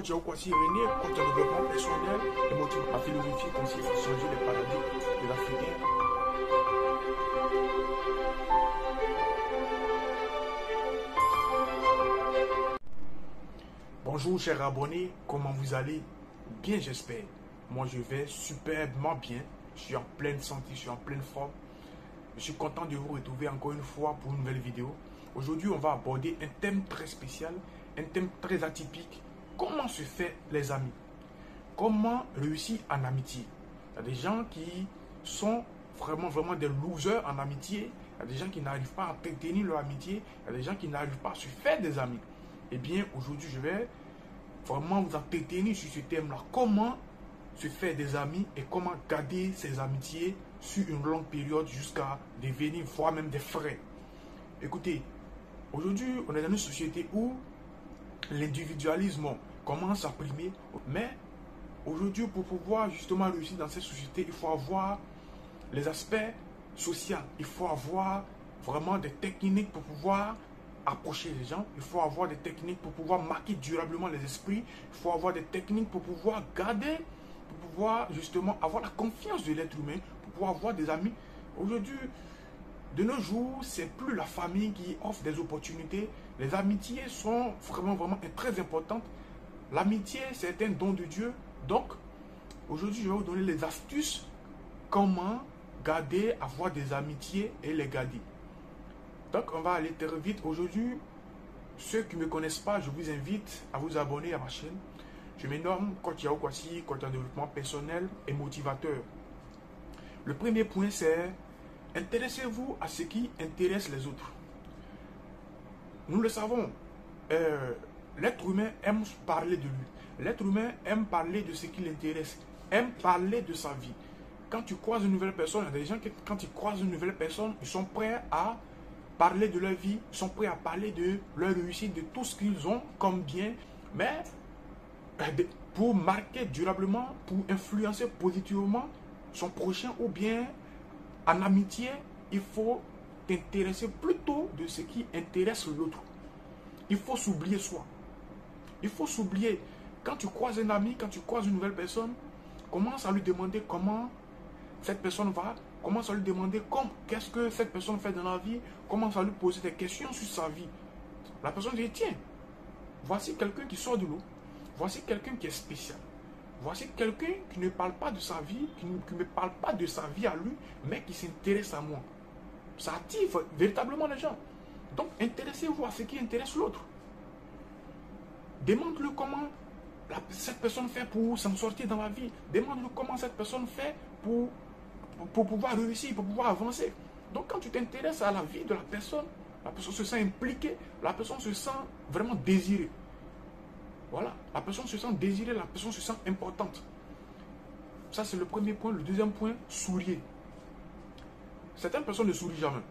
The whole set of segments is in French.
coach Kwasi René, coach en développement personnel et motive à philosophie consiste à changer les paradigmes de l'Africain. Bonjour chers abonnés, comment vous allez? Bien j'espère. Moi je vais superbement bien, je suis en pleine santé, je suis en pleine forme. Je suis content de vous retrouver encore une fois pour une nouvelle vidéo. Aujourd'hui on va aborder un thème très spécial, un thème très atypique. Comment se fait les amis? Comment réussir en amitié? Il y a des gens qui sont vraiment des losers en amitié. Il y a des gens qui n'arrivent pas à tenir leur amitié. Il y a des gens qui n'arrivent pas à se faire des amis. Eh bien, aujourd'hui, je vais vraiment vous entretenir sur ce thème-là. Comment se faire des amis et comment garder ses amitiés sur une longue période jusqu'à devenir voire même des frères. Écoutez, aujourd'hui, on est dans une société où l'individualisme commence à primer. Mais aujourd'hui, pour pouvoir justement réussir dans cette société, il faut avoir les aspects sociaux. Il faut avoir vraiment des techniques pour pouvoir approcher les gens. Il faut avoir des techniques pour pouvoir marquer durablement les esprits. Il faut avoir des techniques pour pouvoir garder, pour pouvoir justement avoir la confiance de l'être humain, pour pouvoir avoir des amis. Aujourd'hui, de nos jours, c'est plus la famille qui offre des opportunités. Les amitiés sont vraiment très importantes. L'amitié, c'est un don de Dieu. Donc, aujourd'hui, je vais vous donner les astuces comment garder, avoir des amitiés et les garder. Donc, on va aller très vite. Aujourd'hui, ceux qui ne me connaissent pas, je vous invite à vous abonner à ma chaîne. Je me nomme Coach Kwasi, coach en développement personnel et motivateur. Le premier point, c'est intéressez-vous à ce qui intéresse les autres. Nous le savons, l'être humain aime parler de lui. L'être humain aime parler de ce qui l'intéresse, aime parler de sa vie. Quand tu croises une nouvelle personne, il y a des gens qui, quand ils croisent une nouvelle personne, ils sont prêts à parler de leur vie, ils sont prêts à parler de leur réussite, de tout ce qu'ils ont comme bien, mais pour marquer durablement, pour influencer positivement son prochain ou bien en amitié, il faut t'intéresser plutôt de ce qui intéresse l'autre. Il faut s'oublier soi. Il faut s'oublier. Quand tu croises un ami, quand tu croises une nouvelle personne, commence à lui demander comment cette personne va, commence à lui demander qu'est-ce que cette personne fait dans la vie, commence à lui poser des questions sur sa vie. La personne dit, tiens, voici quelqu'un qui sort de l'eau, voici quelqu'un qui est spécial. Voici quelqu'un qui ne parle pas de sa vie, qui ne me parle pas de sa vie à lui, mais qui s'intéresse à moi. Ça attire véritablement les gens. Donc, intéressez-vous à ce qui intéresse l'autre. Demande-le comment cette personne fait pour s'en sortir dans la vie. Demande-le comment cette personne fait pour pouvoir réussir, pour pouvoir avancer. Donc, quand tu t'intéresses à la vie de la personne se sent impliquée, la personne se sent vraiment désirée. Voilà, la personne se sent désirée, la personne se sent importante. Ça, c'est le premier point. Le deuxième point, souriez. Certaines personnes ne sourient jamais.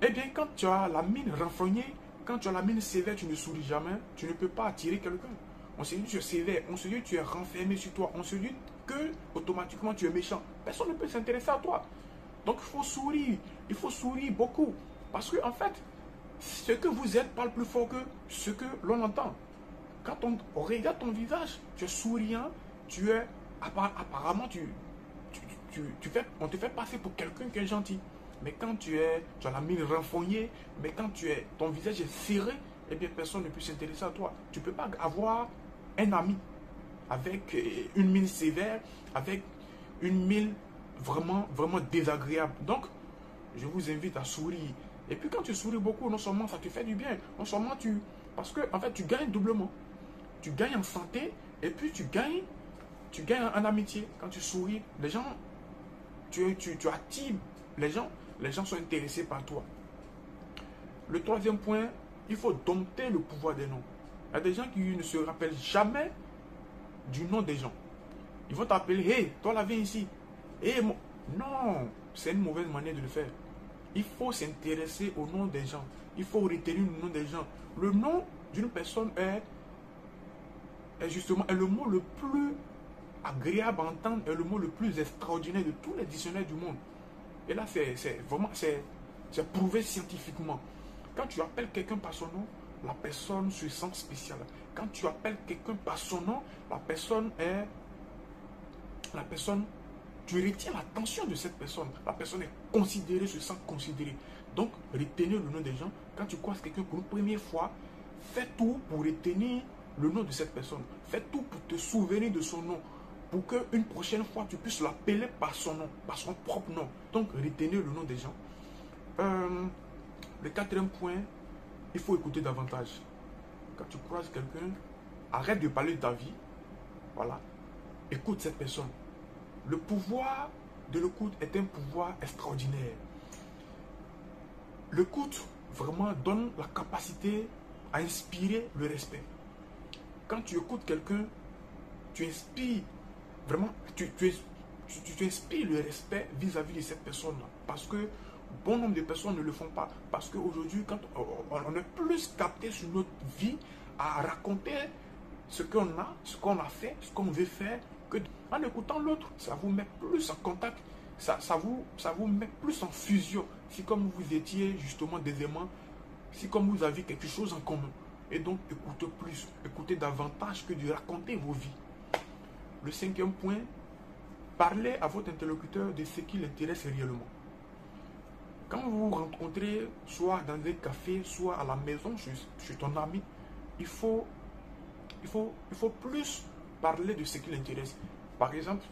Eh bien, quand tu as la mine renfrognée, quand tu as la mine sévère, tu ne souris jamais, tu ne peux pas attirer quelqu'un. On se dit que tu es sévère, on se dit que tu es renfermé sur toi, on se dit que automatiquement tu es méchant. Personne ne peut s'intéresser à toi. Donc, il faut sourire beaucoup. Parce que, en fait, ce que vous êtes parle plus fort que ce que l'on entend. Quand on regarde ton visage, tu es souriant, tu es apparemment on te fait passer pour quelqu'un qui est gentil. Mais quand tu as la mine renfrognée, mais quand ton visage est serré, eh bien personne ne peut s'intéresser à toi. Tu ne peux pas avoir un ami avec une mine sévère, avec une mine vraiment désagréable. Donc, je vous invite à sourire. Et puis quand tu souris beaucoup, non seulement ça te fait du bien, non seulement parce que en fait tu gagnes doublement. Tu gagnes en santé et puis tu gagnes en amitié. Quand tu souris, les gens, tu attires les gens sont intéressés par toi. Le troisième point, il faut dompter le pouvoir des noms. Il y a des gens qui ne se rappellent jamais du nom des gens. Ils vont t'appeler, hey, toi là, viens ici. Hey, non, c'est une mauvaise manière de le faire. Il faut s'intéresser au nom des gens. Il faut retenir le nom des gens. Le nom d'une personne est le mot le plus agréable à entendre, est le mot le plus extraordinaire de tous les dictionnaires du monde. Et là, c'est prouvé scientifiquement. Quand tu appelles quelqu'un par son nom, la personne se sent spéciale. Quand tu appelles quelqu'un par son nom, la personne, tu retiens l'attention de cette personne. La personne est considérée, se sent considérée. Donc, retenez le nom des gens. Quand tu croises quelqu'un pour une première fois, fais tout pour retenir le nom de cette personne. Fais tout pour te souvenir de son nom. Pour qu'une prochaine fois, tu puisses l'appeler par son nom, par son propre nom. Donc, retenez le nom des gens. Le quatrième point, il faut écouter davantage. Quand tu croises quelqu'un, arrête de parler de ta vie. Voilà. Écoute cette personne. Le pouvoir de l'écoute est un pouvoir extraordinaire. L'écoute vraiment donne la capacité à inspirer le respect. Quand tu écoutes quelqu'un, tu inspires vraiment, tu inspires le respect vis-à-vis de cette personne-là. Parce que bon nombre de personnes ne le font pas. Parce qu'aujourd'hui, quand on est plus capté sur notre vie à raconter ce qu'on a fait, ce qu'on veut faire, que en écoutant l'autre, ça vous met plus en contact, ça vous met plus en fusion. Si comme vous étiez justement des aimants, si comme vous aviez quelque chose en commun. Et donc écoutez plus, écoutez davantage que de raconter vos vies. Le cinquième point, parlez à votre interlocuteur de ce qui l'intéresse réellement. Quand vous vous rencontrez, soit dans un café, soit à la maison, chez ton ami, il faut plus parler de ce qui l'intéresse. Par exemple,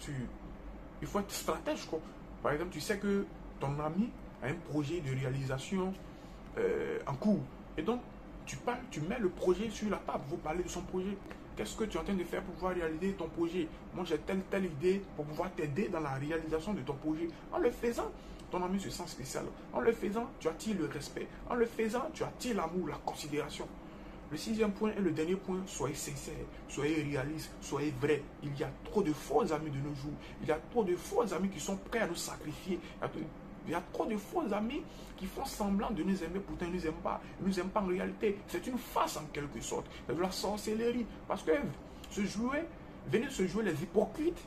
il faut être stratège, quoi. Par exemple, tu sais que ton ami a un projet de réalisation en cours. Et donc, tu mets le projet sur la table, vous parlez de son projet. Qu'est-ce que tu es en train de faire pour pouvoir réaliser ton projet? Moi, j'ai telle idée pour pouvoir t'aider dans la réalisation de ton projet. En le faisant, ton ami se sent spécial. En le faisant, tu attires le respect. En le faisant, tu attires l'amour, la considération. Le sixième point et le dernier point, soyez sincère, soyez réaliste, soyez vrai. Il y a trop de faux amis de nos jours. Il y a trop de faux amis qui sont prêts à nous sacrifier. Il y a trop de faux amis qui font semblant de nous aimer, pourtant ils ne nous aiment pas. Ils ne nous aiment pas en réalité. C'est une farce en quelque sorte. C'est de la sorcellerie. Parce que venez se jouer les hypocrites.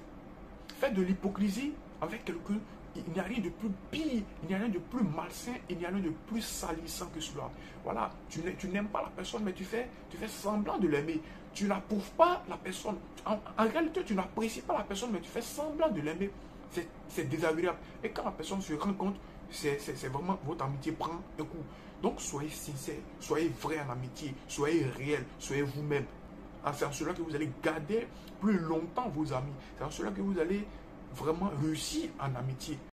Faites de l'hypocrisie avec quelqu'un. Il n'y a rien de plus pire, il n'y a rien de plus malsain, il n'y a rien de plus salissant que cela. Voilà, tu n'aimes pas la personne, mais tu fais semblant de l'aimer. Tu n'approuves pas la personne. En réalité, tu n'apprécies pas la personne, mais tu fais semblant de l'aimer. C'est désagréable. Et quand la personne se rend compte, c'est vraiment votre amitié prend un coup. Donc, soyez sincère, soyez vrai en amitié, soyez réel, soyez vous-même. C'est en cela que vous allez garder plus longtemps vos amis. C'est en cela que vous allez vraiment réussir en amitié.